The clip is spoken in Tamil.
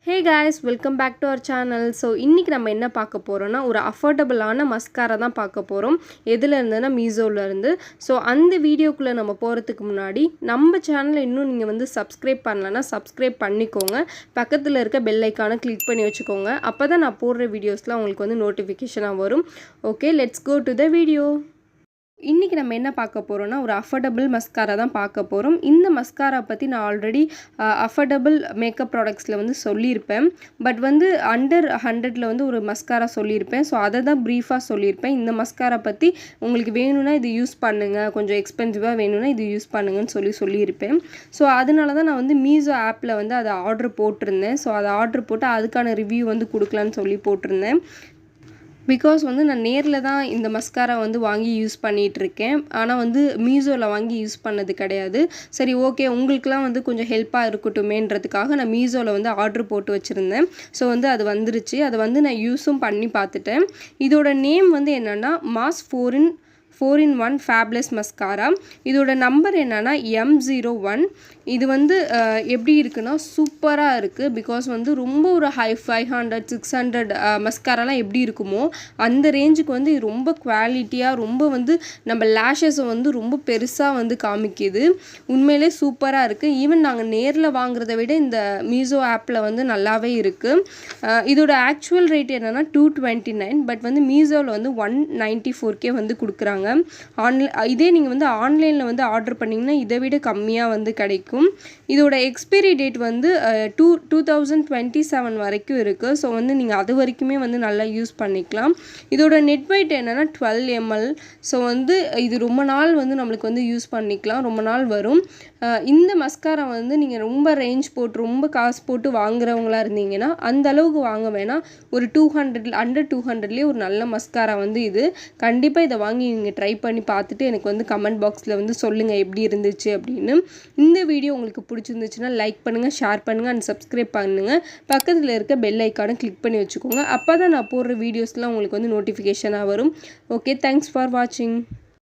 Hey guys, welcome back to our channel. So இன்னைக்கு நம்ம என்ன பார்க்க போறோம்னா ஒரு அஃபோர்டபிளான மஸ்காரா தான் பார்க்க போறோம். எதுல இருந்துனா மீசோல இருந்து. ஸோ அந்த வீடியோக்குள்ள நம்ம போறதுக்கு முன்னாடி நம்ம சேனலை இன்னும் நீங்க வந்து சப்ஸ்கிரைப் பண்ணலனா சப்ஸ்கிரைப் பண்ணிக்கோங்க. பக்கத்துல இருக்க பெல் ஐகானை கிளிக் பண்ணி வச்சுக்கோங்க. அப்பதான் நான் போடுற வீடியோஸ்லாம் உங்களுக்கு வந்து நோட்டிஃபிகேஷனா வரும். Okay, let's go to the video. இன்றைக்கி நம்ம என்ன பார்க்க போகிறோம்னா ஒரு அஃபோர்டபுள் மஸ்காரா தான் பார்க்க போகிறோம். இந்த மஸ்காரா பற்றி நான் ஆல்ரெடி அஃபோர்டபுள் மேக்கப் ப்ராடக்ட்ஸில் வந்து சொல்லியிருப்பேன். பட் வந்து அண்டர் 100ல் வந்து ஒரு மஸ்காரா சொல்லியிருப்பேன். ஸோ அதை தான் ப்ரீஃபாக சொல்லியிருப்பேன். இந்த மஸ்காரா பற்றி உங்களுக்கு வேணும்னா இது யூஸ் பண்ணுங்கள், கொஞ்சம் எக்ஸ்பென்சிவாக வேணும்னா இது யூஸ் பண்ணுங்கன்னு சொல்லியிருப்பேன். ஸோ அதனால தான் நான் வந்து மீசோ ஆப்பில் வந்து அதை ஆர்டர் போட்டிருந்தேன். ஸோ அதை ஆர்டர் போட்டு அதுக்கான ரிவ்யூ வந்து கொடுக்கலான்னு சொல்லி போட்டிருந்தேன். பிகாஸ் வந்து நான் நேரில் தான் இந்த மஸ்காரா வந்து வாங்கி யூஸ் பண்ணிகிட்ருக்கேன். ஆனால் வந்து மீசோவில் வாங்கி யூஸ் பண்ணது கிடையாது. சரி, ஓகே, உங்களுக்குலாம் வந்து கொஞ்சம் ஹெல்ப்பாக இருக்கட்டுமேன்றதுக்காக நான் மீசோவில் வந்து ஆர்டர் போட்டு வச்சுருந்தேன். ஸோ வந்து அது வந்துருச்சு. அதை வந்து நான் யூஸும் பண்ணி பார்த்துட்டேன். இதோட நேம் வந்து என்னென்னா மாஸ் 4-in-1 ஃபேப்லெஸ் மஸ்காரா. இதோட நம்பர் என்னென்னா M01. இது வந்து எப்படி இருக்குன்னா சூப்பராக இருக்குது. பிகாஸ் வந்து ரொம்ப ஒரு 500-600 மஸ்காராலாம் எப்படி இருக்குமோ அந்த ரேஞ்சுக்கு வந்து இது ரொம்ப குவாலிட்டியாக, ரொம்ப வந்து நம்ம லேஷஸை வந்து ரொம்ப பெருசாக வந்து காமிக்குது. உண்மையிலே சூப்பராக இருக்குது. ஈவன் நாங்கள் நேரில் வாங்குறத விட இந்த மீசோ ஆப்பில் வந்து நல்லாவே இருக்குது. இதோட ஆக்சுவல் ரேட் என்னென்னா 229. பட் வந்து மீசோவில் வந்து 194K வந்து கொடுக்குறாங்க. இதே நீங்கள் வந்து ஆன்லைனில் வந்து ஆர்டர் பண்ணிங்கன்னா இதை விட கம்மியாக வந்து கிடைக்கும். இதோட எக்ஸ்பைரி டேட் வந்து 2027 வரைக்கும் இருக்குது. ஸோ வந்து நீங்கள் அது வரைக்குமே வந்து நல்லா யூஸ் பண்ணிக்கலாம். இதோட நெட் வெயிட் என்னென்னா 12 ml. ஸோ வந்து இது ரொம்ப நாள் வந்து நம்மளுக்கு வந்து யூஸ் பண்ணிக்கலாம், ரொம்ப நாள் வரும். இந்த மஸ்காரா வந்து நீங்கள் ரொம்ப ரேஞ்ச் போட்டு ரொம்ப காசு போட்டு வாங்குறவங்களா இருந்தீங்கன்னா அந்த அளவுக்கு வாங்க வேணாம். ஒரு 200 அண்டர் 200லேயே ஒரு நல்ல மஸ்காரா வந்து இது. கண்டிப்பாக இதை வாங்கி நீங்கள் ட்ரை பண்ணி பார்த்துட்டு எனக்கு வந்து கமெண்ட் பாக்ஸில் வந்து சொல்லுங்கள் எப்படி இருந்துச்சு அப்படின்னு. இந்த வீடியோ உங்களுக்கு பிடிச்சிருந்துச்சுன்னா லைக் பண்ணுங்கள், ஷேர் பண்ணுங்கள் அண்ட் சப்ஸ்கிரைப் பண்ணுங்கள். பக்கத்தில் இருக்க பெல் ஐக்கானை கிளிக் பண்ணி வச்சுக்கோங்க. அப்போ தான் நான் போடுற வீடியோஸ்லாம் உங்களுக்கு வந்து நோட்டிஃபிகேஷனாக வரும். ஓகே, தேங்க்ஸ் ஃபார் வாட்சிங்.